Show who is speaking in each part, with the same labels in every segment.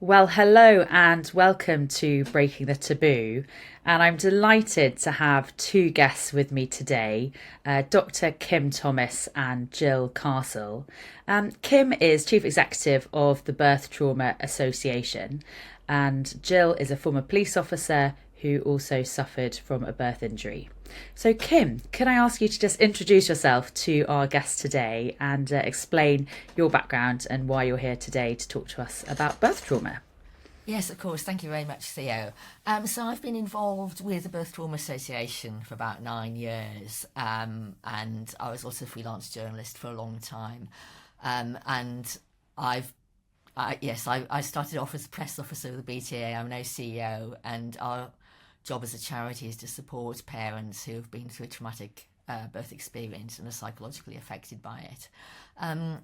Speaker 1: Well, hello and welcome to Breaking the Taboo. And I'm delighted to have two guests with me today, Dr. Kim Thomas and Gill Castle. Kim is Chief Executive of the Birth Trauma Association, and Gill is a former police officer who also suffered from a birth injury. So, Kim, can I ask you to just introduce yourself to our guest today and explain your background and why you're here today to talk to us about birth trauma?
Speaker 2: Yes, of course. Thank you very much, Theo. So I've been involved with the Birth Trauma Association for about 9 years, and I was also a freelance journalist for a long time. And I've, I started off as a press officer of the BTA. I'm now CEO, and our job as a charity is to support parents who have been through a traumatic birth experience and are psychologically affected by it. In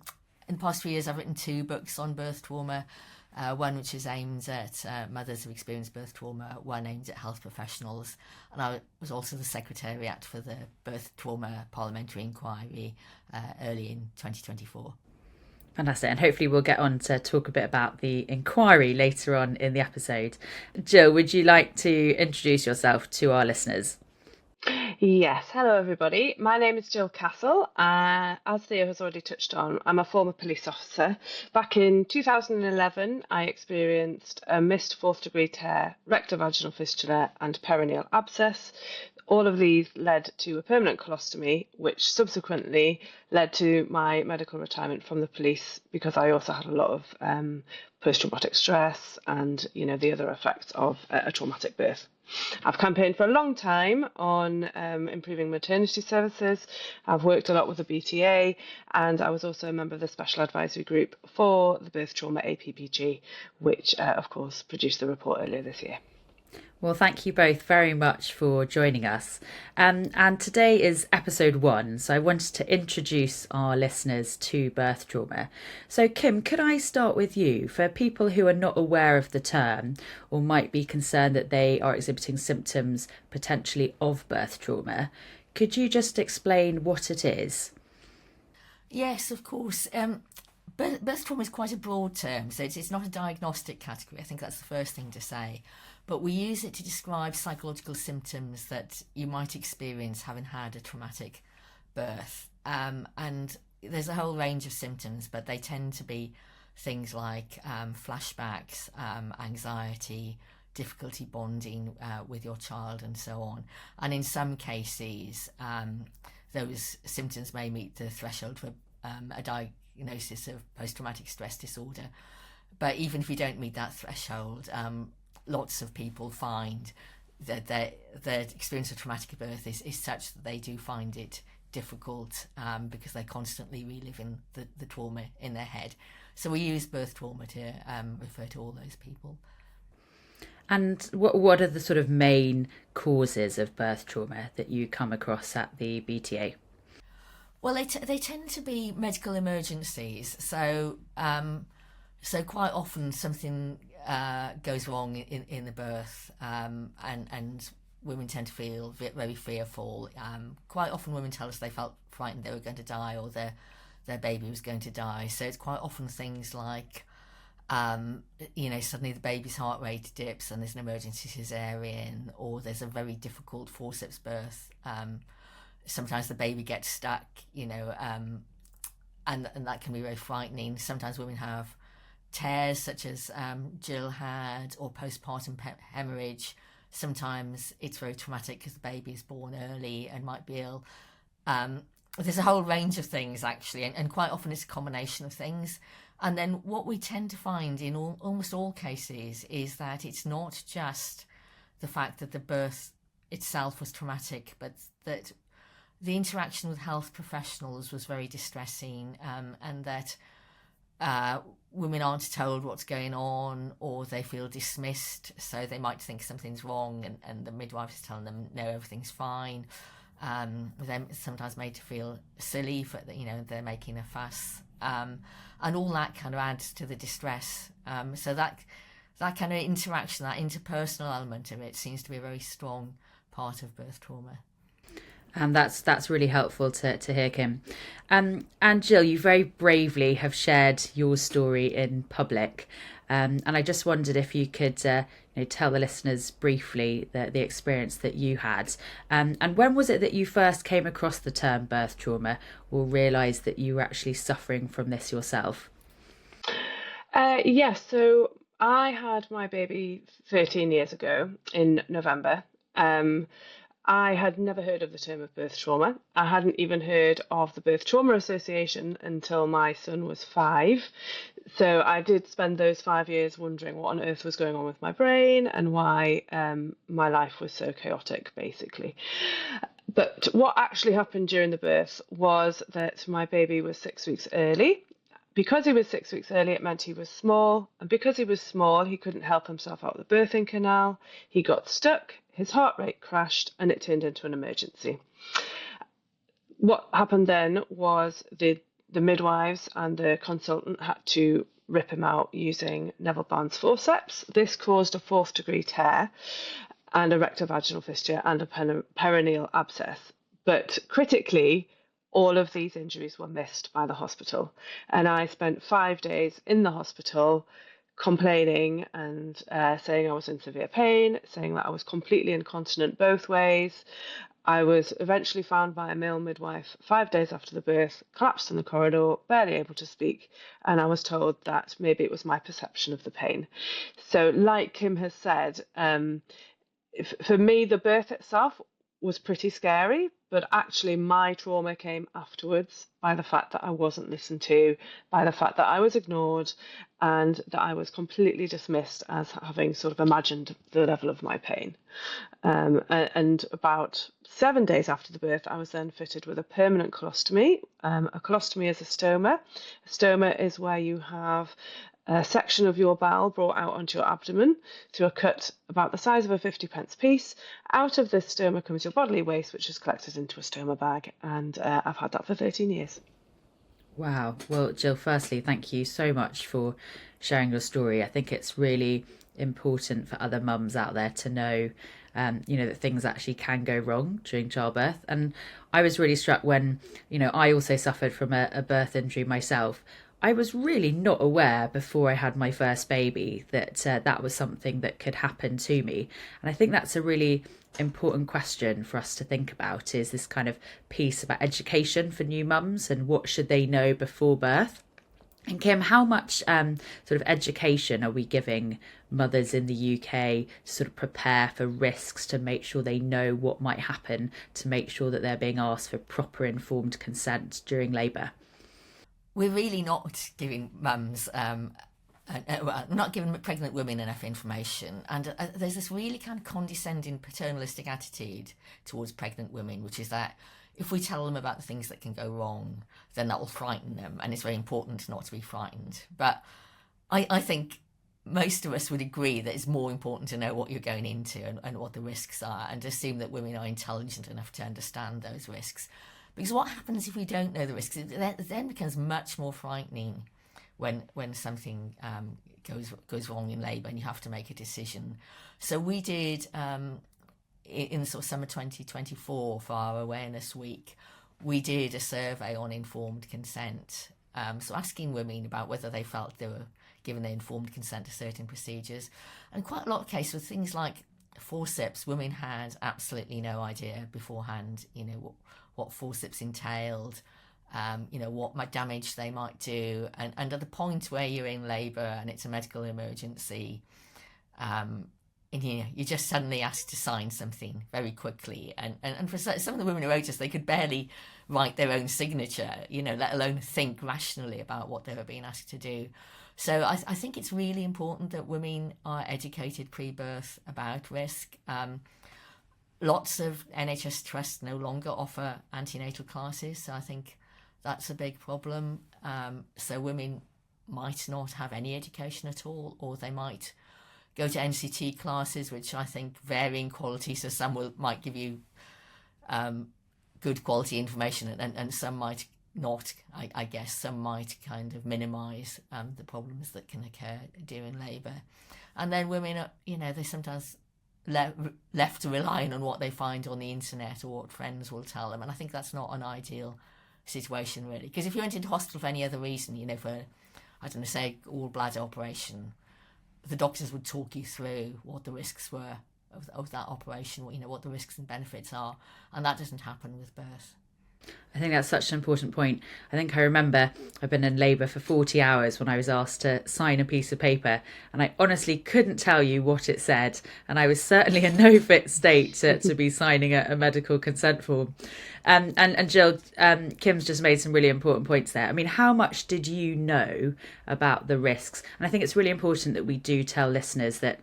Speaker 2: the past 3 years, I've written two books on birth trauma. One which is aimed at mothers who experience birth trauma, one aimed at health professionals, and I was also the Secretariat for the Birth Trauma Parliamentary Inquiry early in 2024.
Speaker 1: Fantastic. And hopefully we'll get on to talk a bit about the inquiry later on in the episode. Jill, would you like to introduce yourself to our listeners?
Speaker 3: Yes, hello everybody. My name is Gill Castle. As Theo has already touched on, I'm a former police officer. Back in 2011, I experienced a missed fourth degree tear, rectovaginal fistula, and perineal abscess. All of these led to a permanent colostomy, which subsequently led to my medical retirement from the police because I also had a lot of post-traumatic stress and, the other effects of a traumatic birth. I've campaigned for a long time on improving maternity services. I've worked a lot with the BTA, and I was also a member of the Special Advisory Group for the Birth Trauma APPG, which, of course, produced the report earlier this year.
Speaker 1: Well, thank you both very much for joining us. And today is episode 1, so I wanted to introduce our listeners to birth trauma. So, Kim, could I start with you? For people who are not aware of the term or might be concerned that they are exhibiting symptoms potentially of birth trauma, could you just explain what it is?
Speaker 2: Yes, of course. Birth trauma is quite a broad term, so it's not a diagnostic category. I think that's the first thing to say. But we use it to describe psychological symptoms that you might experience having had a traumatic birth. And there's a whole range of symptoms, but they tend to be things like flashbacks, anxiety, difficulty bonding with your child, and so on. And in some cases, those symptoms may meet the threshold for a diagnosis of post-traumatic stress disorder. But even if you don't meet that threshold, lots of people find that their experience of traumatic birth is such that they do find it difficult because they're constantly reliving the trauma in their head. So we use birth trauma to refer to all those people.
Speaker 1: And what are the sort of main causes of birth trauma that you come across at the BTA?
Speaker 2: Well, they tend to be medical emergencies. So quite often something goes wrong in the birth, and women tend to feel very fearful. Quite often women tell us they felt frightened they were going to die, or their baby was going to die. So it's quite often things like, suddenly the baby's heart rate dips and there's an emergency cesarean, or there's a very difficult forceps birth. Sometimes the baby gets stuck, and that can be very frightening. Sometimes women have tears such as Jill had, or postpartum hemorrhage. Sometimes it's very traumatic because the baby is born early and might be ill. There's a whole range of things actually, and quite often it's a combination of things. And then what we tend to find in almost all cases is that it's not just the fact that the birth itself was traumatic, but that the interaction with health professionals was very distressing, and that women aren't told what's going on, or they feel dismissed, so they might think something's wrong, and the midwife is telling them no, everything's fine. They're sometimes made to feel silly for they're making a fuss, and all that kind of adds to the distress. So that kind of interaction, that interpersonal element of it, seems to be a very strong part of birth trauma.
Speaker 1: That's really helpful to hear, Kim. And Jill, you very bravely have shared your story in public. And I just wondered if you could tell the listeners briefly the experience that you had. And when was it that you first came across the term birth trauma or realised that you were actually suffering from this yourself?
Speaker 3: Yes, so I had my baby 13 years ago in November. Um, I had never heard of the term of birth trauma. I hadn't even heard of the Birth Trauma Association until my son was 5. So I did spend those 5 years wondering what on earth was going on with my brain and why my life was so chaotic, basically. But what actually happened during the birth was that my baby was 6 weeks early. Because he was 6 weeks early, it meant he was small. And because he was small, he couldn't help himself out of the birthing canal. He got stuck, his heart rate crashed, and it turned into an emergency. What happened then was the midwives and the consultant had to rip him out using Neville Barnes forceps. This caused a 4th-degree tear and a rectovaginal fistula and a perineal abscess. But critically, all of these injuries were missed by the hospital. And I spent 5 days in the hospital complaining and saying I was in severe pain, saying that I was completely incontinent both ways. I was eventually found by a male midwife 5 days after the birth, collapsed in the corridor, barely able to speak, and I was told that maybe it was my perception of the pain. So, like Kim has said, for me, the birth itself was pretty scary, but actually my trauma came afterwards by the fact that I wasn't listened to, by the fact that I was ignored, and that I was completely dismissed as having sort of imagined the level of my pain. And about 7 days after the birth, I was then fitted with a permanent colostomy. A colostomy is a stoma. A stoma is where you have a section of your bowel brought out onto your abdomen through a cut about the size of a 50p piece. Out of this stoma comes your bodily waste, which is collected into a stoma bag, and I've had that for 13 years.
Speaker 1: Wow. Well, Jill, firstly, thank you so much for sharing your story. I think it's really important for other mums out there to know, that things actually can go wrong during childbirth. And I was really struck when, I also suffered from a birth injury myself. I was really not aware before I had my first baby that that was something that could happen to me. And I think that's a really important question for us to think about, is this kind of piece about education for new mums and what should they know before birth. And Kim, how much sort of education are we giving mothers in the UK to sort of prepare for risks, to make sure they know what might happen, to make sure that they're being asked for proper informed consent during labour?
Speaker 2: We're really not giving mums, not giving pregnant women enough information. And there's this really kind of condescending paternalistic attitude towards pregnant women, which is that if we tell them about the things that can go wrong, then that will frighten them. And it's very important not to be frightened. But I think most of us would agree that it's more important to know what you're going into and what the risks are, and to assume that women are intelligent enough to understand those risks. Because what happens if we don't know the risks? It then becomes much more frightening when something goes wrong in labour and you have to make a decision. So we did, in sort of summer 2024, for our awareness week, we did a survey on informed consent. So asking women about whether they felt they were given their informed consent to certain procedures. And quite a lot of cases with things like forceps, women had absolutely no idea beforehand, what forceps entailed, what damage they might do. And at the point where you're in labour and it's a medical emergency, and you're just suddenly asked to sign something very quickly. And for some of the women who wrote us, they could barely write their own signature, let alone think rationally about what they were being asked to do. So I think it's really important that women are educated pre-birth about risk. Lots of NHS trusts no longer offer antenatal classes, so I think that's a big problem. So women might not have any education at all, or they might go to NCT classes, which I think vary in quality. So some might give you good quality information, and some might not. I guess some might kind of minimise the problems that can occur during labour. And then women, they sometimes left to relying on what they find on the internet or what friends will tell them. And I think that's not an ideal situation, really. Because if you went into hospital for any other reason, for, I don't know, say, gallbladder operation, the doctors would talk you through what the risks were of that operation, what the risks and benefits are. And that doesn't happen with birth.
Speaker 1: I think that's such an important point. I think I remember I've been in labour for 40 hours when I was asked to sign a piece of paper, and I honestly couldn't tell you what it said, and I was certainly in no fit state to be signing a medical consent form. And Gill, Kim's just made some really important points there. I mean, how much did you know about the risks? And I think it's really important that we do tell listeners that,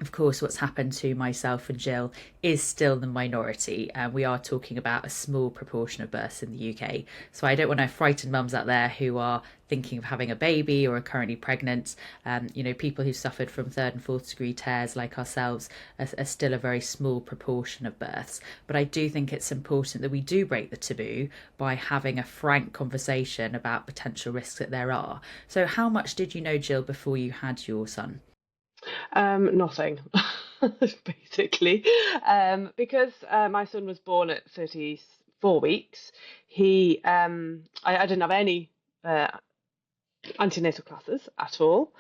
Speaker 1: of course, what's happened to myself and Gill is still the minority. We are talking about a small proportion of births in the UK. So I don't want to frighten mums out there who are thinking of having a baby or are currently pregnant. People who suffered from 3rd and 4th degree tears like ourselves are still a very small proportion of births. But I do think it's important that we do break the taboo by having a frank conversation about potential risks that there are. So how much did you know, Gill, before you had your son?
Speaker 3: Nothing, basically, because my son was born at 34 weeks. I didn't have any antenatal classes at all.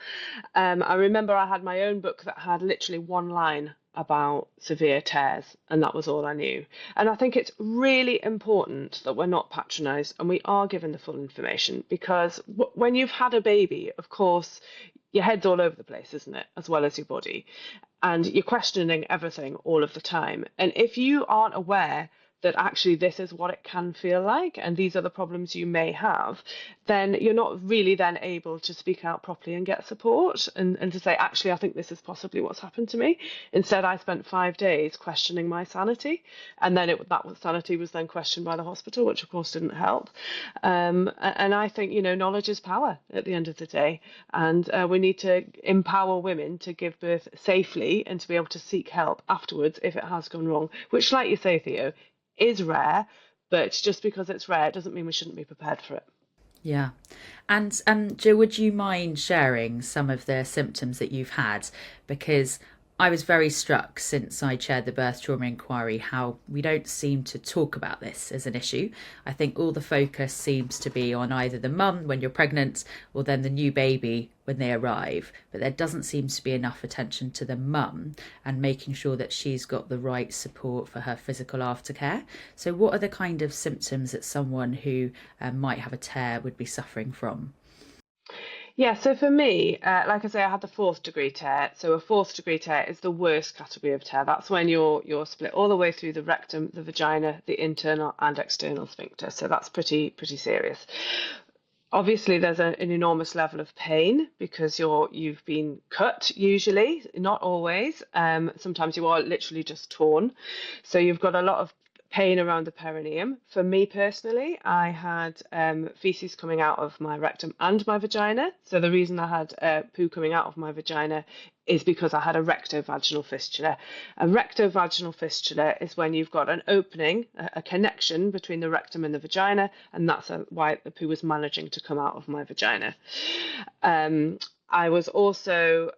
Speaker 3: I remember I had my own book that had literally one line about severe tears, and that was all I knew. And I think it's really important that we're not patronised and we are given the full information, because when you've had a baby, of course, your head's all over the place, isn't it? As well as your body. And you're questioning everything all of the time. And if you aren't aware that actually this is what it can feel like and these are the problems you may have, then you're not really then able to speak out properly and get support and to say, actually, I think this is possibly what's happened to me. Instead, I spent 5 days questioning my sanity, and then that sanity was then questioned by the hospital, which of course didn't help. And I think, knowledge is power at the end of the day, and we need to empower women to give birth safely and to be able to seek help afterwards if it has gone wrong, which, like you say, Theo, is rare, but just because it's rare, it doesn't mean we shouldn't be prepared for it.
Speaker 1: Yeah. And Jill, would you mind sharing some of the symptoms that you've had? Because I was very struck since I chaired the birth trauma inquiry how we don't seem to talk about this as an issue. I think all the focus seems to be on either the mum when you're pregnant or then the new baby when they arrive. But there doesn't seem to be enough attention to the mum and making sure that she's got the right support for her physical aftercare. So what are the kind of symptoms that someone who might have a tear would be suffering from?
Speaker 3: Yeah, so for me, like I say, I had the 4th degree tear. So a 4th degree tear is the worst category of tear. That's when you're split all the way through the rectum, the vagina, the internal and external sphincter. So that's pretty serious. Obviously, there's an enormous level of pain because you've been cut, usually, not always. Sometimes you are literally just torn. So you've got a lot of pain around the perineum. For me personally, I had feces coming out of my rectum and my vagina. So the reason I had poo coming out of my vagina is because I had a rectovaginal fistula. A rectovaginal fistula is when you've got an opening, a connection between the rectum and the vagina, and that's why the poo was managing to come out of my vagina. I was also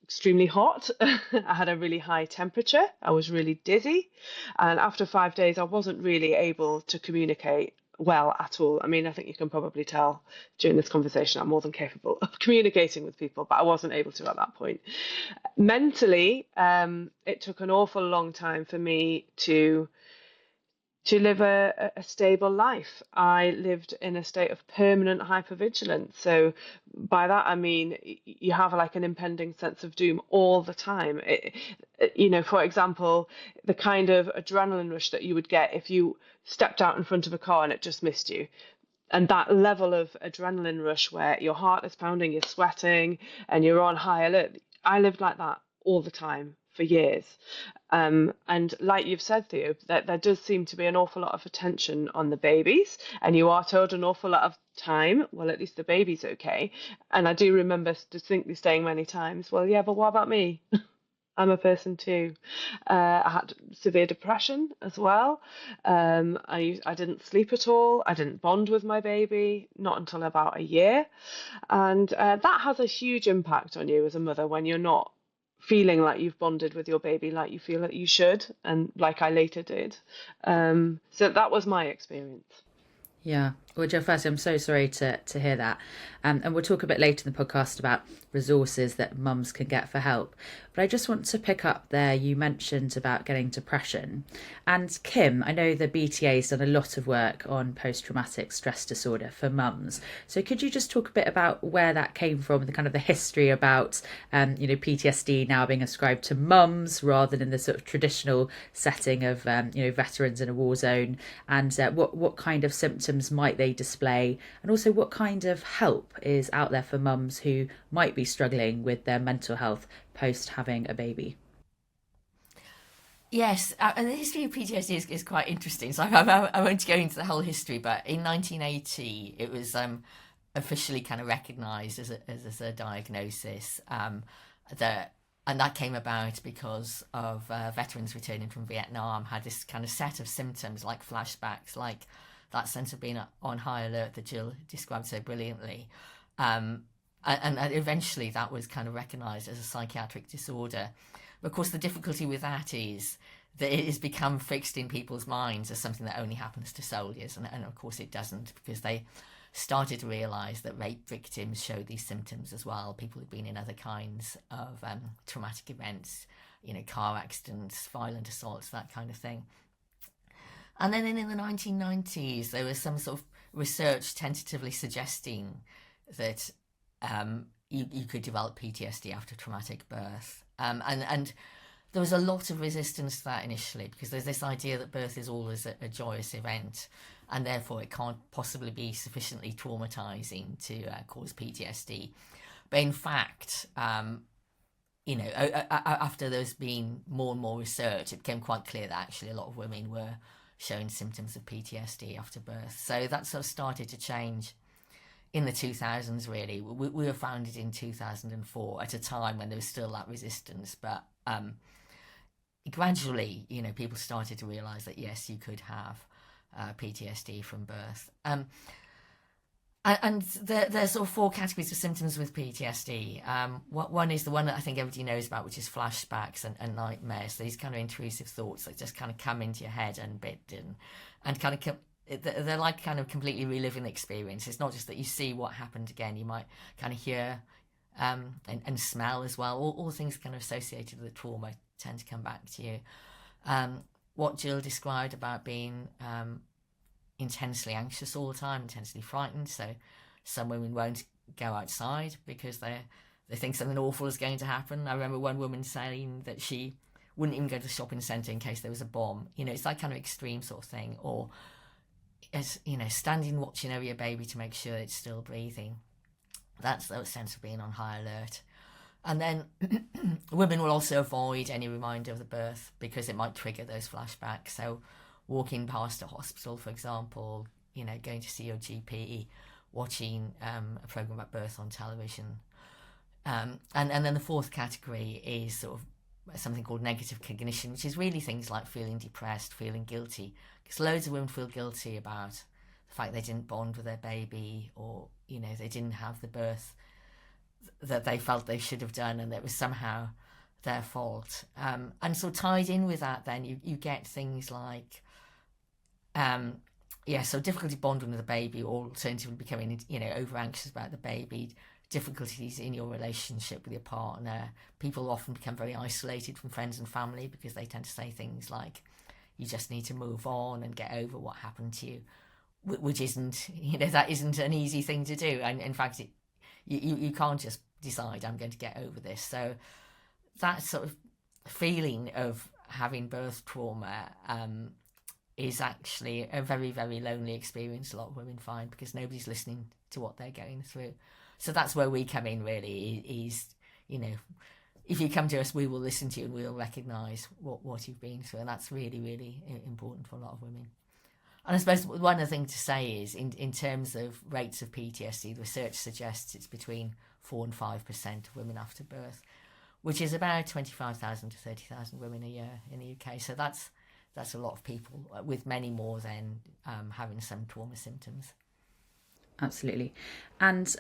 Speaker 3: extremely hot. I had a really high temperature. I was really dizzy. And after 5 days, I wasn't really able to communicate well at all. I mean, I think you can probably tell during this conversation I'm more than capable of communicating with people, but I wasn't able to at that point. Mentally, it took an awful long time for me to live a stable life. I lived in a state of permanent hypervigilance. So by that, I mean, you have like an impending sense of doom all the time. For example, the kind of adrenaline rush that you would get if you stepped out in front of a car and it just missed you. And that level of adrenaline rush where your heart is pounding, you're sweating, and you're on high alert. I lived like that all the time for years. And like you've said, Theo, that there does seem to be an awful lot of attention on the babies, and you are told an awful lot of time, well, at least the baby's okay. And I do remember distinctly saying many times, well, yeah, but what about me? I'm a person too. I had severe depression as well. I didn't sleep at all. I didn't bond with my baby, not until about a year. And that has a huge impact on you as a mother when you're not feeling like you've bonded with your baby like you feel that you should, and like I later did. So that was my experience.
Speaker 1: Yeah. Well, Jill, firstly, I'm so sorry to hear that. And we'll talk a bit later in the podcast about resources that mums can get for help. But I just want to pick up there. You mentioned about getting depression. And Kim, I know the BTA has done a lot of work on post-traumatic stress disorder for mums. So could you just talk a bit about where that came from, the kind of the history about, PTSD now being ascribed to mums rather than the sort of traditional setting of, veterans in a war zone, and what kind of symptoms might they display, and also what kind of help is out there for mums who might be struggling with their mental health post having a baby?
Speaker 2: Yes, and the history of PTSD is quite interesting. So I won't go into the whole history, but in 1980, it was officially kind of recognised as a diagnosis. And that came about because of veterans returning from Vietnam had this kind of set of symptoms like flashbacks, like that sense of being on high alert that Jill described so brilliantly. And eventually that was kind of recognised as a psychiatric disorder. But of course, the difficulty with that is that it has become fixed in people's minds as something that only happens to soldiers. And of course it doesn't, because they started to realise that rape victims showed these symptoms as well. People who've been in other kinds of traumatic events, car accidents, violent assaults, that kind of thing. And then in the 1990s, there was some sort of research tentatively suggesting that you could develop PTSD after traumatic birth. And there was a lot of resistance to that initially, because there's this idea that birth is always a joyous event, and therefore it can't possibly be sufficiently traumatizing to cause PTSD. But in fact, after there's been more and more research, it became quite clear that actually a lot of women were showing symptoms of PTSD after birth. So that sort of started to change in the 2000s, really. We were founded in 2004 at a time when there was still that resistance, but gradually, people started to realise that yes, you could have PTSD from birth. And there's sort of four categories of symptoms with PTSD. One is the one that I think everybody knows about, which is flashbacks and nightmares. So these kind of intrusive thoughts that just kind of come into your head and kind of they're like kind of completely reliving the experience. It's not just that you see what happened again. You might kind of hear and smell as well. All things kind of associated with the trauma tend to come back to you. What Jill described about being intensely anxious all the time, intensely frightened. So some women won't go outside because they think something awful is going to happen. I remember one woman saying that she wouldn't even go to the shopping centre in case there was a bomb. It's that kind of extreme sort of thing. Or as standing watching over your baby to make sure it's still breathing. That's that sense of being on high alert. And then women will also avoid any reminder of the birth because it might trigger those flashbacks. So walking past a hospital, for example, going to see your GP, watching a programme about birth on television. And then the fourth category is sort of something called negative cognition, which is really things like feeling depressed, feeling guilty. Because loads of women feel guilty about the fact they didn't bond with their baby, or, they didn't have the birth that they felt they should have done, and that it was somehow their fault. And so tied in with that, then you get things like, so difficulty bonding with the baby, or alternatively becoming, over anxious about the baby, difficulties in your relationship with your partner. People often become very isolated from friends and family because they tend to say things like, you just need to move on and get over what happened to you, which isn't, that isn't an easy thing to do. And in fact, you can't just decide, I'm going to get over this. So that sort of feeling of having birth trauma is actually a very, very lonely experience, a lot of women find, because nobody's listening to what they're going through. So that's where we come in, really, is, if you come to us, we will listen to you and we'll recognise what you've been through. And that's really, really important for a lot of women. And I suppose one other thing to say is, in terms of rates of PTSD, the research suggests it's between 4 and 5% of women after birth, which is about 25,000 to 30,000 women a year in the UK. So that's a lot of people, with many more than having some trauma symptoms.
Speaker 1: Absolutely. And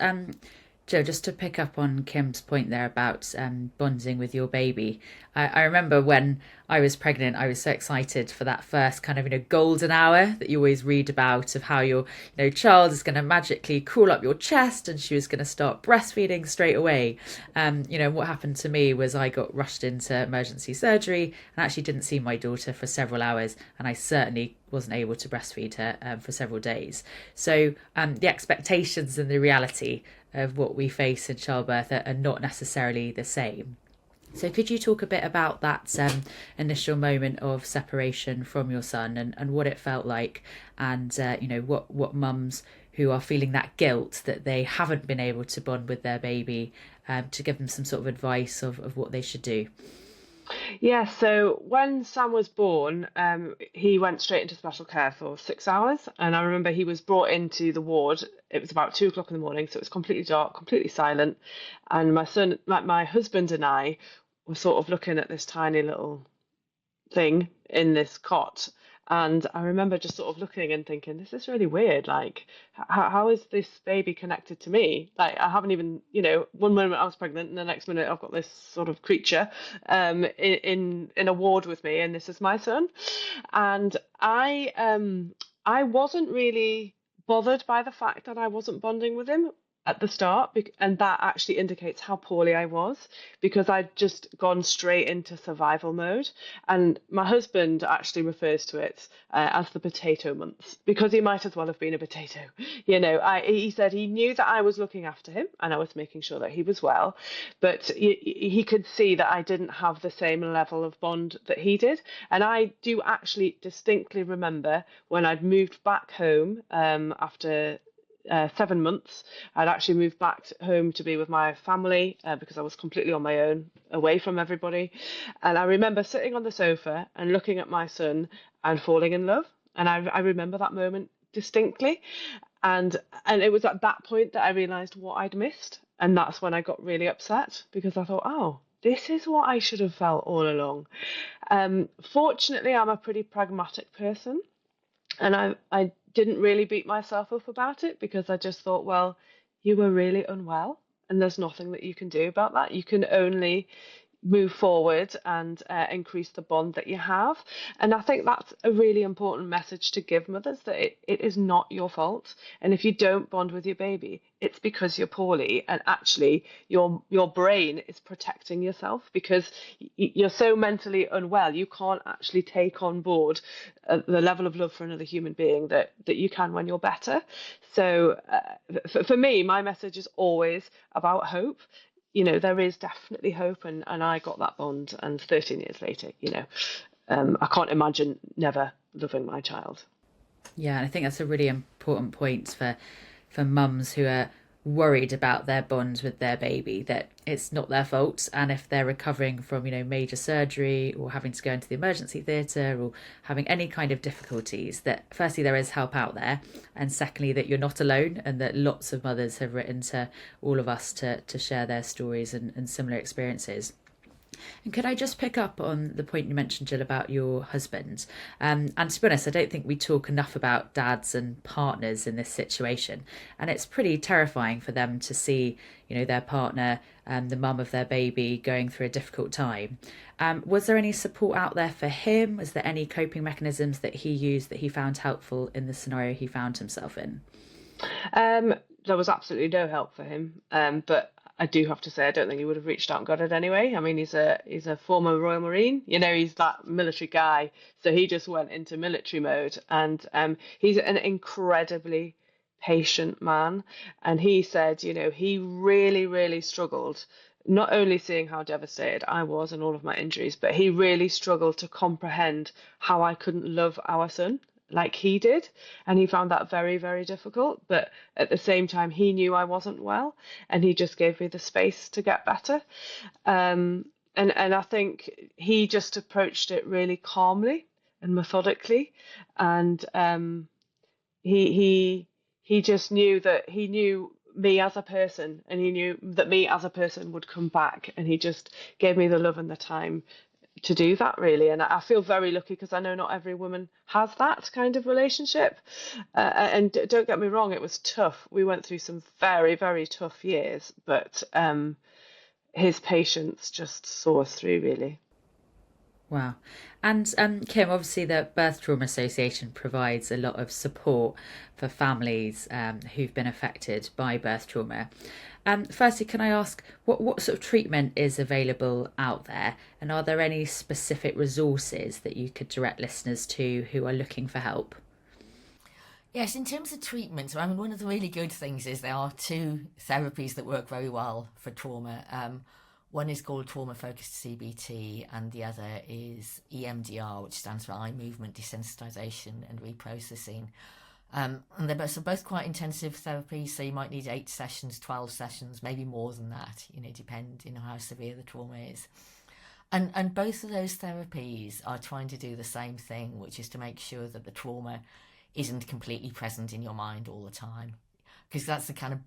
Speaker 1: Joe, just to pick up on Kim's point there about bonding with your baby, I remember when I was pregnant, I was so excited for that first kind of, golden hour that you always read about of how your, child is going to magically crawl up your chest and she was going to start breastfeeding straight away. What happened to me was I got rushed into emergency surgery and actually didn't see my daughter for several hours, and I certainly wasn't able to breastfeed her for several days. So the expectations and the reality of what we face in childbirth are not necessarily the same. So could you talk a bit about that initial moment of separation from your son, and what it felt like, and what mums who are feeling that guilt that they haven't been able to bond with their baby, to give them some sort of advice of what they should do?
Speaker 3: Yeah, so when Sam was born, he went straight into special care for 6 hours. And I remember he was brought into the ward. It was about 2 o'clock in the morning, so it was completely dark, completely silent. And my son, my husband and I were sort of looking at this tiny little thing in this cot. And I remember just sort of looking and thinking, this is really weird. Like, how is this baby connected to me? Like, I haven't even, one moment I was pregnant, and the next minute I've got this sort of creature in a ward with me, and this is my son. And I wasn't really bothered by the fact that I wasn't bonding with him at the start, and that actually indicates how poorly I was, because I'd just gone straight into survival mode. And my husband actually refers to it as the potato months, because he might as well have been a potato. He said he knew that I was looking after him and I was making sure that he was well, but he could see that I didn't have the same level of bond that he did. And I do actually distinctly remember when I'd moved back home after 7 months. I'd actually moved back home to be with my family because I was completely on my own, away from everybody. And I remember sitting on the sofa and looking at my son and falling in love. And I remember that moment distinctly. And it was at that point that I realised what I'd missed. And that's when I got really upset, because I thought, oh, this is what I should have felt all along. Fortunately, I'm a pretty pragmatic person. And I didn't really beat myself up about it, because I just thought, well, you were really unwell and there's nothing that you can do about that. You can only move forward and increase the bond that you have. And I think that's a really important message to give mothers, that it is not your fault. And if you don't bond with your baby, it's because you're poorly, and actually your brain is protecting yourself, because you're so mentally unwell, you can't actually take on board the level of love for another human being that you can when you're better. So for me, my message is always about hope. There is definitely hope, and I got that bond, and 13 years later, I can't imagine never loving my child.
Speaker 1: Yeah, and I think that's a really important point for mums who are worried about their bonds with their baby, that it's not their fault. And if they're recovering from, major surgery, or having to go into the emergency theatre, or having any kind of difficulties, that firstly there is help out there, and secondly that you're not alone, and that lots of mothers have written to all of us to share their stories and similar experiences. And could I just pick up on the point you mentioned, Jill, about your husband? And to be honest, I don't think we talk enough about dads and partners in this situation. And it's pretty terrifying for them to see, their partner, the mum of their baby, going through a difficult time. Was there any support out there for him? Was there any coping mechanisms that he used that he found helpful in the scenario he found himself in?
Speaker 3: There was absolutely no help for him, but I do have to say, I don't think he would have reached out and got it anyway. I mean, he's a former Royal Marine. He's that military guy, so he just went into military mode, and he's an incredibly patient man. And he said, he really, really struggled, not only seeing how devastated I was and all of my injuries, but he really struggled to comprehend how I couldn't love our son like he did. And he found that very, very difficult. But at the same time, he knew I wasn't well, and he just gave me the space to get better. And I think he just approached it really calmly and methodically. And he just knew that he knew me as a person, and he knew that me as a person would come back, and he just gave me the love and the time to do that, really. And I feel very lucky because I know not every woman has that kind of relationship. And don't get me wrong, it was tough. We went through some very, very tough years, but his patience just saw us through, really.
Speaker 1: Wow. And Kim, obviously the Birth Trauma Association provides a lot of support for families who've been affected by birth trauma. Firstly, can I ask what sort of treatment is available out there? And are there any specific resources that you could direct listeners to who are looking for help?
Speaker 2: Yes, in terms of treatments, I mean, one of the really good things is there are two therapies that work very well for trauma. One is called trauma focused CBT, and the other is EMDR, which stands for eye movement desensitization and reprocessing. And they're both quite intensive therapies, so you might need 8 sessions, 12 sessions, maybe more than that, depending on how severe the trauma is. And both of those therapies are trying to do the same thing, which is to make sure that the trauma isn't completely present in your mind all the time. Because that's the kind of,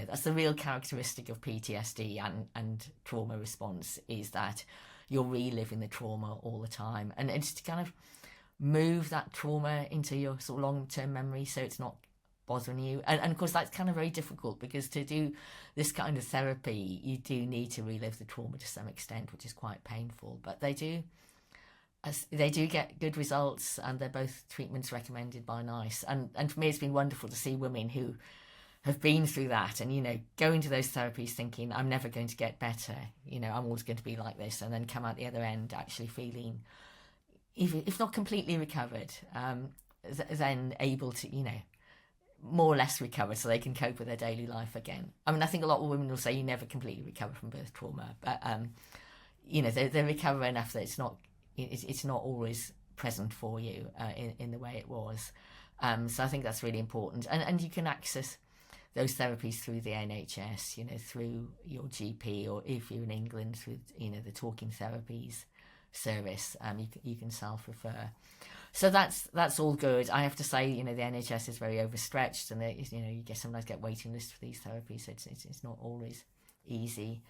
Speaker 2: that's the real characteristic of PTSD and trauma response, is that you're reliving the trauma all the time. And it's to kind of move that trauma into your sort of long-term memory so it's not bothering you. And of course, that's kind of very difficult, because to do this kind of therapy, you do need to relive the trauma to some extent, which is quite painful. But they do get good results, and they're both treatments recommended by NICE. And for me, it's been wonderful to see women who have been through that and, go into those therapies thinking, I'm never going to get better, I'm always going to be like this, and then come out the other end actually feeling, if not completely recovered, then able to, more or less recovered so they can cope with their daily life again. I mean, I think a lot of women will say you never completely recover from birth trauma, but, they recover enough that it's not always present for you in the way it was. So I think that's really important. And you can access those therapies through the NHS, through your GP, or if you're in England, through, the Talking Therapies service. You can self-refer. So that's all good. I have to say, the NHS is very overstretched, and you sometimes get waiting lists for these therapies. So it's not always easy.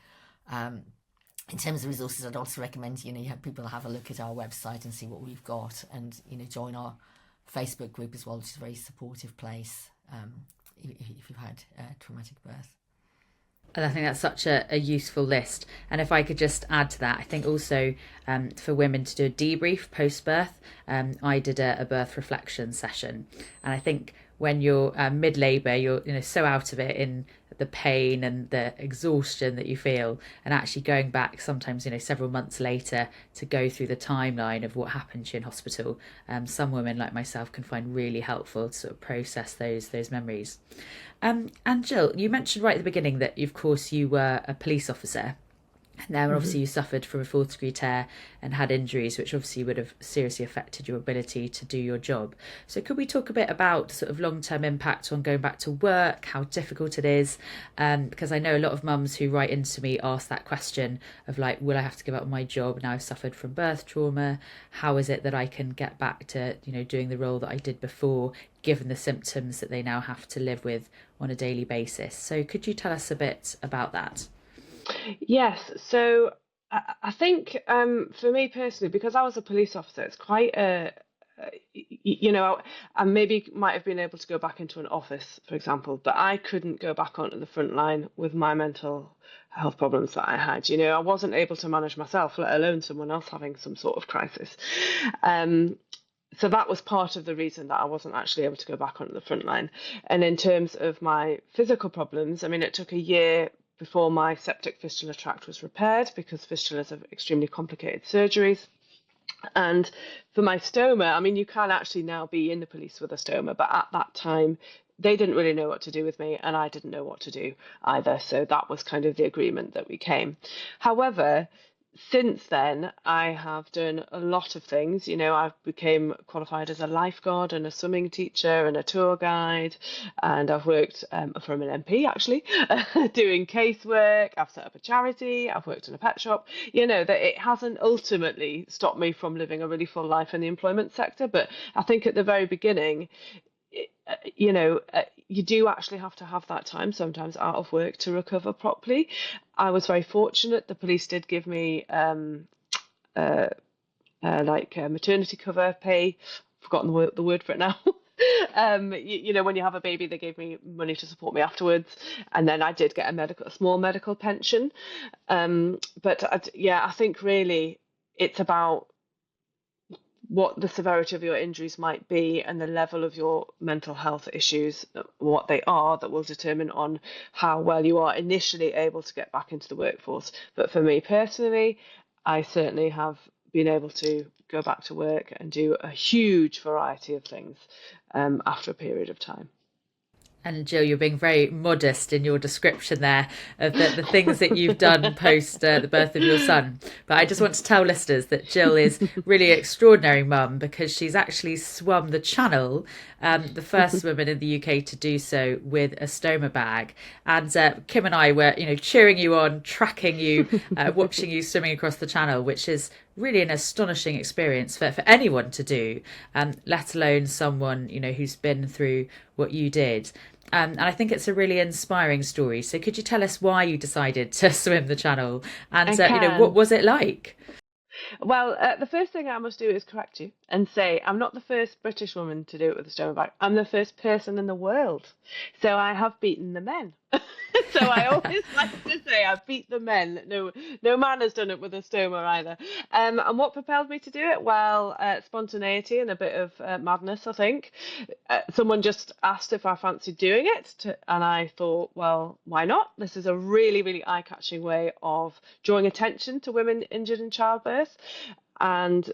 Speaker 2: In terms of resources, I'd also recommend, you have people have a look at our website and see what we've got, and, join our Facebook group as well, which is a very supportive place if you've had a traumatic birth.
Speaker 1: And I think that's such a useful list. And if I could just add to that, I think also for women to do a debrief post-birth, I did a birth reflection session. And I think when you're mid-labour, you're so out of it in the pain and the exhaustion that you feel, and actually going back sometimes several months later to go through the timeline of what happened to you in hospital. Some women like myself can find really helpful to sort of process those memories. And Gill, you mentioned right at the beginning that of course you were a police officer. Now, obviously, you suffered from a fourth degree tear and had injuries, which obviously would have seriously affected your ability to do your job. So could we talk a bit about sort of long-term impact on going back to work, how difficult it is? Because I know a lot of mums who write into me ask that question of like, will I have to give up my job now I've suffered from birth trauma? How is it that I can get back to, doing the role that I did before, given the symptoms that they now have to live with on a daily basis? So could you tell us a bit about that?
Speaker 3: Yes, so I think for me personally, because I was a police officer, it's quite I maybe might have been able to go back into an office, for example, but I couldn't go back onto the front line with my mental health problems that I had. I wasn't able to manage myself, let alone someone else having some sort of crisis. So that was part of the reason that I wasn't actually able to go back onto the front line. And in terms of my physical problems, I mean, it took a year before my septic fistula tract was repaired, because fistulas are extremely complicated surgeries. And for my stoma, I mean, you can actually now be in the police with a stoma, but at that time, they didn't really know what to do with me, and I didn't know what to do either. So that was kind of the agreement that we came. However, since then, I have done a lot of things. I became qualified as a lifeguard and a swimming teacher and a tour guide, and I've worked from an MP actually, doing casework. I've set up a charity. I've worked in a pet shop. That it hasn't ultimately stopped me from living a really full life in the employment sector, but I think at the very beginning, you do actually have to have that time sometimes out of work to recover properly. I was very fortunate. The police did give me like maternity cover pay. I've forgotten the word for it now. When you have a baby, they gave me money to support me afterwards, and then I did get a small medical pension. I think really it's about what the severity of your injuries might be and the level of your mental health issues, what they are, that will determine on how well you are initially able to get back into the workforce. But for me personally, I certainly have been able to go back to work and do a huge variety of things after a period of time.
Speaker 1: And Gill, you're being very modest in your description there of the things that you've done post the birth of your son. But I just want to tell listeners that Gill is really an extraordinary mum, because she's actually swum the Channel, the first woman in the UK to do so with a stoma bag. And Kim and I were, cheering you on, tracking you, watching you swimming across the Channel, which is really an astonishing experience for anyone to do, let alone someone, who's been through what you did. And I think it's a really inspiring story. So could you tell us why you decided to swim the Channel, and what was it like?
Speaker 3: Well, the first thing I must do is correct you and say I'm not the first British woman to do it with a stoma bag. I'm the first person in the world. So I have beaten the men. So I always like to say I beat the men. No man has done it with a stoma either. And what propelled me to do it? Well, spontaneity and a bit of madness, I think. Someone just asked if I fancied doing it, and I thought, well, why not? This is a really, really eye-catching way of drawing attention to women injured in childbirth, and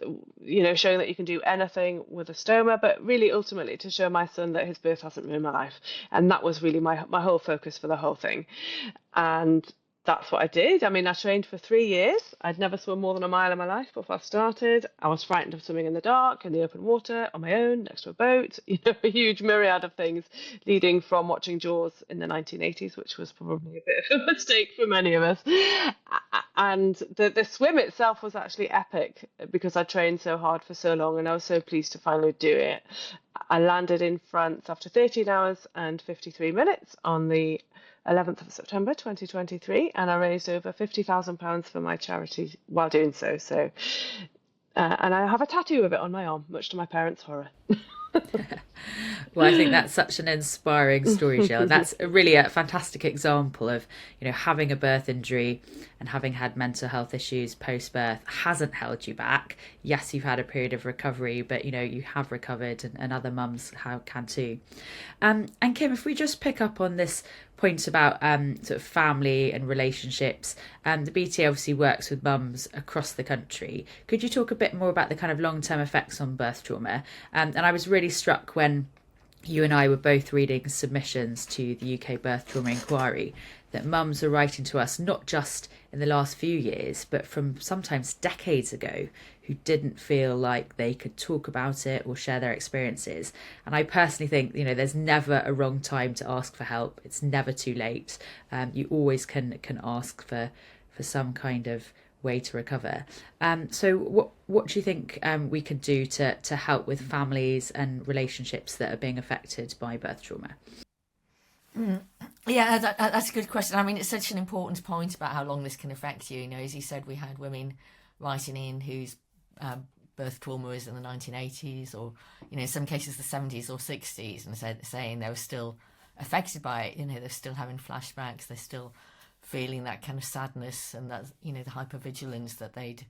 Speaker 3: showing that you can do anything with a stoma, but really ultimately to show my son that his birth hasn't ruined my life. And that was really my whole focus for the whole thing. And that's what I did. I mean, I trained for 3 years. I'd never swum more than a mile in my life before I started. I was frightened of swimming in the dark, in the open water, on my own, next to a boat, a huge myriad of things, leading from watching Jaws in the 1980s, which was probably a bit of a mistake for many of us. And the swim itself was actually epic because I trained so hard for so long, and I was so pleased to finally do it. I landed in France after 13 hours and 53 minutes on the 11th of September 2023, and I raised over £50,000 for my charity while doing so. And I have a tattoo of it on my arm, much to my parents' horror.
Speaker 1: Well, I think that's such an inspiring story, Jill. That's really a fantastic example of, having a birth injury and having had mental health issues post-birth hasn't held you back. Yes, you've had a period of recovery, but, you have recovered, and other mums can too. And Kim, if we just pick up on this point about sort of family and relationships, the BTA obviously works with mums across the country. Could you talk a bit more about the kind of long-term effects on birth trauma? And I was really struck when you and I were both reading submissions to the UK Birth Trauma Inquiry that mums are writing to us not just in the last few years, but from sometimes decades ago, who didn't feel like they could talk about it or share their experiences. And I personally think, there's never a wrong time to ask for help. It's never too late. You always can ask for some kind of way to recover. So what do you think we could do to help with families and relationships that are being affected by birth trauma?
Speaker 2: Yeah, that's a good question. I mean, it's such an important point about how long this can affect you. As you said, we had women writing in whose birth trauma was in the 1980s, or in some cases the 70s or 60s, and saying they were still affected by it. They're still having flashbacks. They're still feeling that kind of sadness and that the hypervigilance that they'd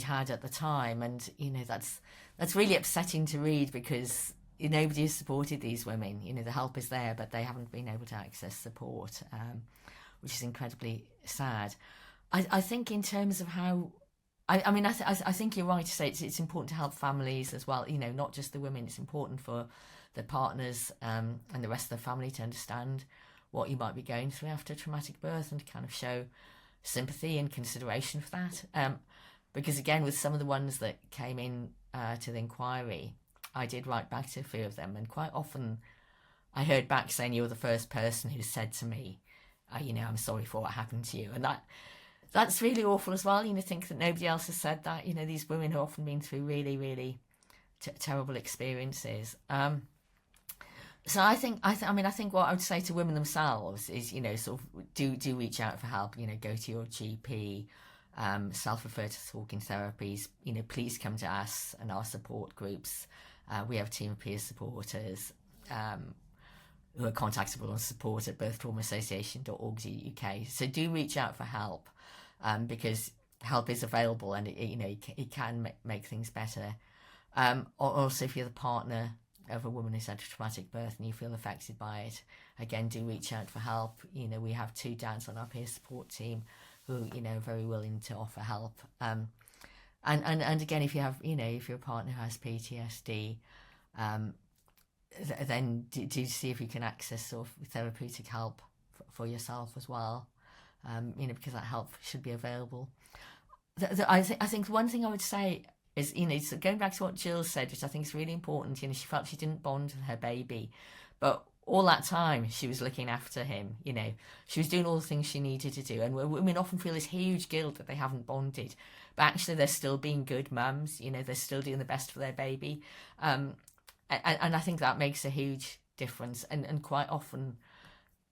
Speaker 2: had at the time. And that's really upsetting to read, because nobody has supported these women. The help is there, but they haven't been able to access support, which is incredibly sad. I think in terms of how, I think you're right to say it's important to help families as well. Not just the women. It's important for the partners and the rest of the family to understand what you might be going through after a traumatic birth, and to kind of show sympathy and consideration for that. Because again, with some of the ones that came in to the inquiry, I did write back to a few of them, and quite often I heard back saying, you're the first person who said to me, I'm sorry for what happened to you. And that's really awful as well. Think that nobody else has said that. These women have often been through really, really terrible experiences. So I think what I would say to women themselves is, sort of do reach out for help. Go to your GP, self-refer to talking therapies, please come to us and our support groups. We have a team of peer supporters who are contactable on support at birthtraumaassociation.org.uk. So do reach out for help, because help is available, and it can make things better. Also, if you're the partner of a woman who's had a traumatic birth and you feel affected by it, again, do reach out for help. We have 2 dads on our peer support team who are very willing to offer help. And again, if you have if your partner has PTSD, then do see if you can access sort of therapeutic help for yourself as well, because that help should be available. I think one thing I would say is, so going back to what Gill said, which I think is really important, she felt she didn't bond with her baby, but all that time she was looking after him, she was doing all the things she needed to do. And women often feel this huge guilt that they haven't bonded, but actually they're still being good mums, they're still doing the best for their baby. And I think that makes a huge difference. And quite often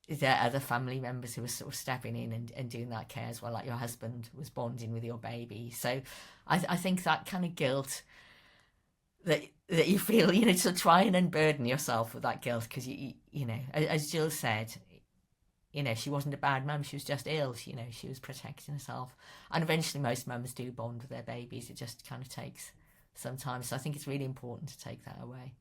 Speaker 2: there are other family members who are sort of stepping in and doing that care as well, like your husband was bonding with your baby. So I think that kind of guilt that you feel, to try and unburden yourself with that guilt, because as Gill said, she wasn't a bad mum, she was just ill. She was protecting herself, and eventually most mums do bond with their babies. It just kind of takes some time. So I think it's really important to take that away.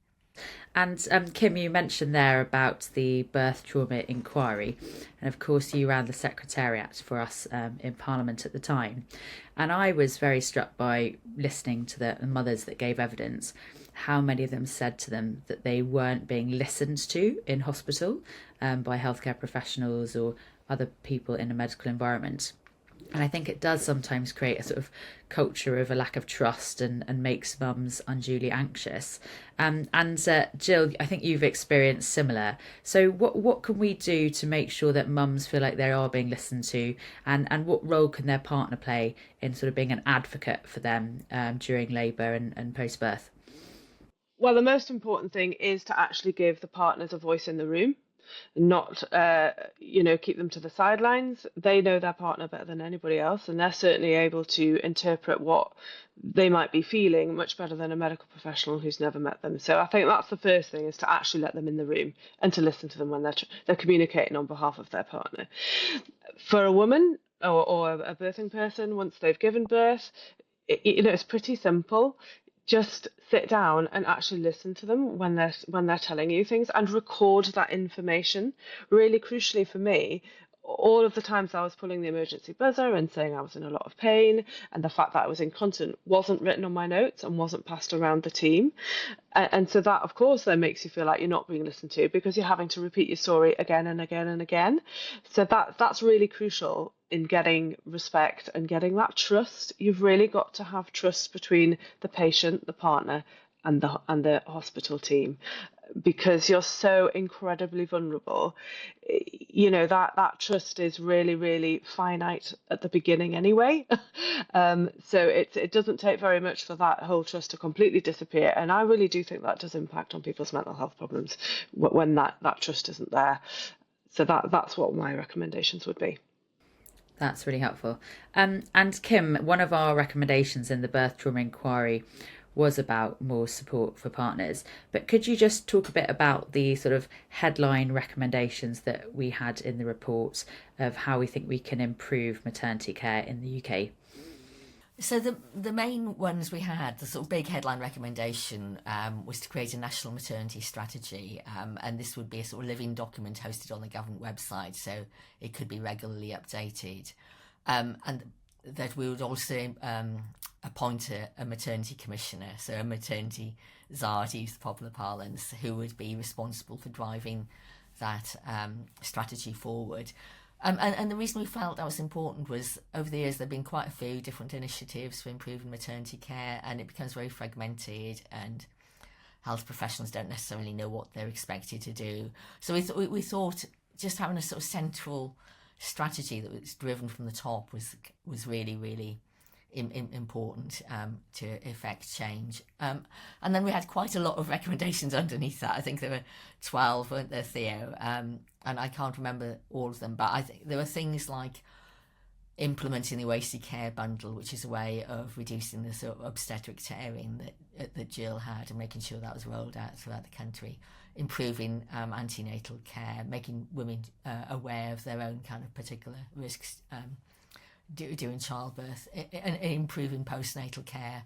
Speaker 1: And Kim, you mentioned there about the birth trauma inquiry, and of course you ran the secretariat for us in Parliament at the time, and I was very struck by listening to the mothers that gave evidence, how many of them said to them that they weren't being listened to in hospital by healthcare professionals or other people in a medical environment. And I think it does sometimes create a sort of culture of a lack of trust and makes mums unduly anxious. And Gill, I think you've experienced similar. So what can we do to make sure that mums feel like they are being listened to? And what role can their partner play in sort of being an advocate for them during labour and post-birth?
Speaker 3: Well, the most important thing is to actually give the partners a voice in the room, not keep them to the sidelines. They know their partner better than anybody else, and they're certainly able to interpret what they might be feeling much better than a medical professional who's never met them. So I think that's the first thing, is to actually let them in the room and to listen to them when they're communicating on behalf of their partner. For a woman or a birthing person, once they've given birth, it's pretty simple. Just sit down and actually listen to them when they're telling you things, and record that information. Really crucially for me, all of the times I was pulling the emergency buzzer and saying I was in a lot of pain, and the fact that I was incontinent wasn't written on my notes and wasn't passed around the team. And so that, of course, then makes you feel like you're not being listened to, because you're having to repeat your story again and again and again. So that's really crucial in getting respect and getting that trust. You've really got to have trust between the patient, the partner, and the hospital team, because you're so incredibly vulnerable. That trust is really, really finite at the beginning anyway. So it doesn't take very much for that whole trust to completely disappear. And I really do think that does impact on people's mental health problems when that trust isn't there. So that's what my recommendations would be.
Speaker 1: That's really helpful. And Kim, one of our recommendations in the birth trauma inquiry was about more support for partners. But could you just talk a bit about the sort of headline recommendations that we had in the report of how we think we can improve maternity care in the UK?
Speaker 2: So the main ones we had, the sort of big headline recommendation was to create a national maternity strategy, and this would be a sort of living document hosted on the government website, so it could be regularly updated, and that we would also appoint a maternity commissioner, so a maternity czar, to use the popular parlance, who would be responsible for driving that strategy forward. And the reason we felt that was important was, over the years there have been quite a few different initiatives for improving maternity care, and it becomes very fragmented, and health professionals don't necessarily know what they're expected to do. So we thought just having a sort of central strategy that was driven from the top was really, really important to effect change. And then we had quite a lot of recommendations underneath that. I think there were 12, weren't there, Theo? And I can't remember all of them, but I think there were things like implementing the wasted care bundle, which is a way of reducing the sort of obstetric tearing that Gill had, and making sure that was rolled out throughout the country, improving antenatal care, making women aware of their own kind of particular risks during childbirth, and improving postnatal care,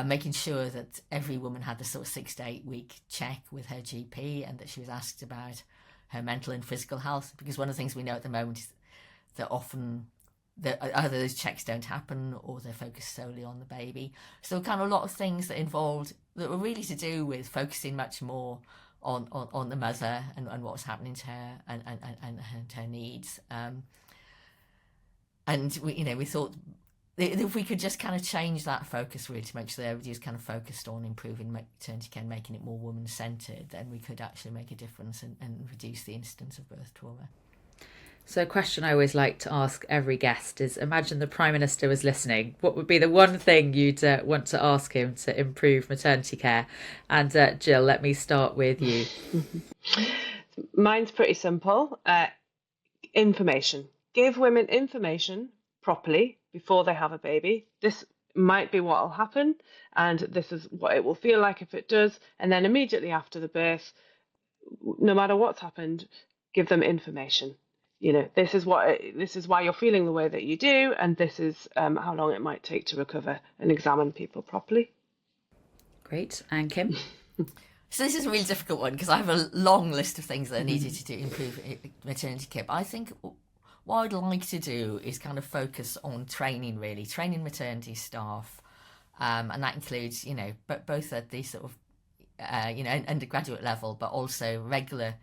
Speaker 2: making sure that every woman had the sort of 6 to 8 week check with her GP, and that she was asked about her mental and physical health, because one of the things we know at the moment is that often either those checks don't happen or they're focused solely on the baby. So kind of a lot of things that were really to do with focusing much more on the mother and what's happening to her and her needs. And we thought if we could just kind of change that focus really to make sure that everybody's kind of focused on improving maternity care, making it more woman-centred, then we could actually make a difference and reduce the incidence of birth trauma.
Speaker 1: So a question I always like to ask every guest is, imagine the Prime Minister was listening. What would be the one thing you'd want to ask him to improve maternity care? And Gill, let me start with you.
Speaker 3: Mine's pretty simple. Information. Give women information properly before they have a baby. This might be what will happen, and this is what it will feel like if it does. And then immediately after the birth, no matter what's happened, give them information. This is why you're feeling the way that you do, and this is how long it might take to recover, and examine people properly.
Speaker 1: Great. And Kim?
Speaker 2: So this is a really difficult one, because I have a long list of things that are needed to improve maternity care. But I think what I'd like to do is kind of focus on training maternity staff, and that includes, both at the sort of, undergraduate level, but also regular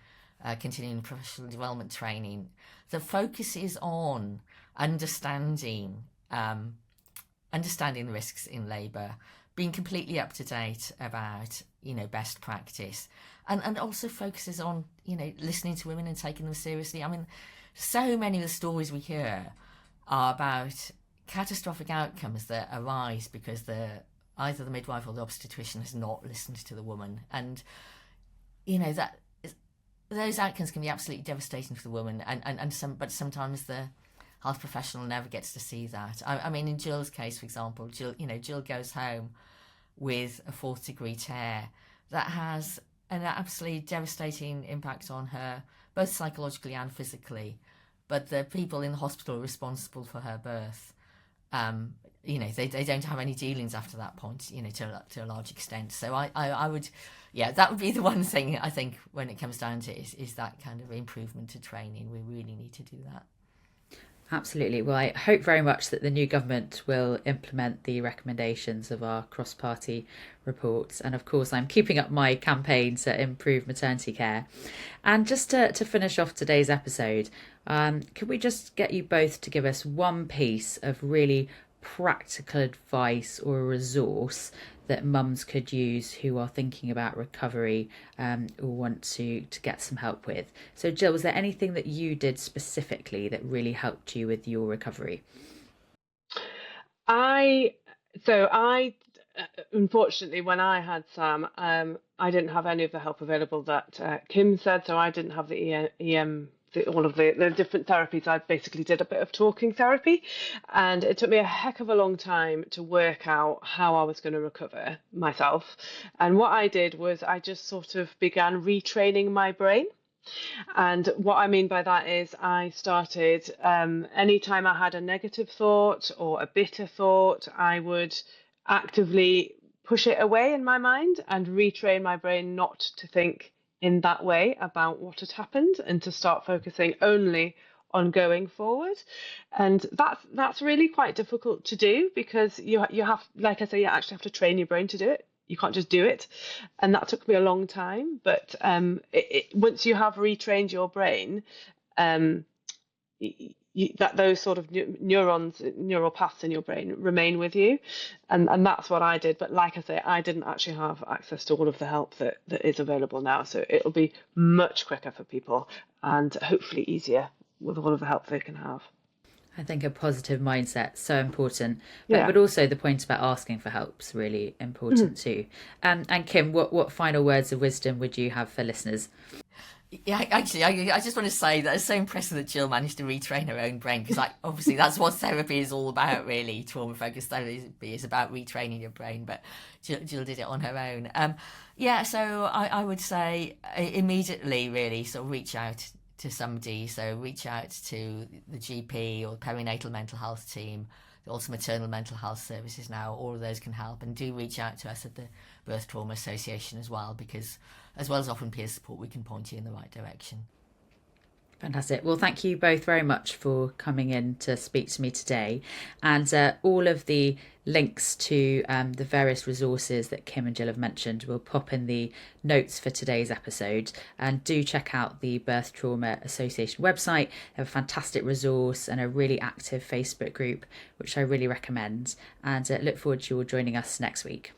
Speaker 2: continuing professional development training that focuses on understanding the risks in labour, being completely up to date about best practice, and also focuses on listening to women and taking them seriously. I mean, so many of the stories we hear are about catastrophic outcomes that arise because either the midwife or the obstetrician has not listened to the woman, and that those outcomes can be absolutely devastating for the woman, but sometimes the health professional never gets to see that. I mean, in Gill's case, for example, Gill goes home with a 4th degree tear that has an absolutely devastating impact on her, both psychologically and physically. But the people in the hospital responsible for her birth, they don't have any dealings after that point, to a large extent. So I would, that would be the one thing I think when it comes down to it is that kind of improvement to training. We really need to do that.
Speaker 1: Absolutely. Well, I hope very much that the new government will implement the recommendations of our cross-party reports. And of course, I'm keeping up my campaign to improve maternity care. And just to finish off today's episode, could we just get you both to give us one piece of really practical advice or a resource that mums could use who are thinking about recovery or want to get some help with? So Gill, was there anything that you did specifically that really helped you with your recovery?
Speaker 3: I unfortunately, when I had Sam, I didn't have any of the help available that Kim said, so I didn't have the EM, all of the different therapies. I basically did a bit of talking therapy, and it took me a heck of a long time to work out how I was going to recover myself. And what I did was I just sort of began retraining my brain. And what I mean by that is I started, anytime I had a negative thought or a bitter thought, I would actively push it away in my mind and retrain my brain not to think in that way about what had happened, and to start focusing only on going forward. And that's really quite difficult to do, because you have, like I say, you actually have to train your brain to do it. You can't just do it. And that took me a long time. But once you have retrained your brain, those sort of neural paths in your brain remain with you. And that's what I did. But like I say, I didn't actually have access to all of the help that is available now. So it'll be much quicker for people, and hopefully easier with all of the help they can have.
Speaker 1: I think a positive mindset, so important.
Speaker 3: Yeah.
Speaker 1: But also the point about asking for help is really important too. And Kim, what final words of wisdom would you have for listeners?
Speaker 2: Yeah, actually, I just want to say that it's so impressive that Jill managed to retrain her own brain because, like, obviously that's what therapy is all about, really. Trauma-focused therapy is about retraining your brain, but Jill did it on her own. Yeah, so I would say immediately, really, sort of reach out to somebody. So reach out to the GP or the perinatal mental health team, also maternal mental health services now. All of those can help, and do reach out to us at the Birth Trauma Association as well, because as well as offering peer support, we can point you in the right direction.
Speaker 1: Fantastic. Well, thank you both very much for coming in to speak to me today. And all of the links to the various resources that Kim and Jill have mentioned will pop in the notes for today's episode. And do check out the Birth Trauma Association website. They have a fantastic resource and a really active Facebook group, which I really recommend. And look forward to you all joining us next week.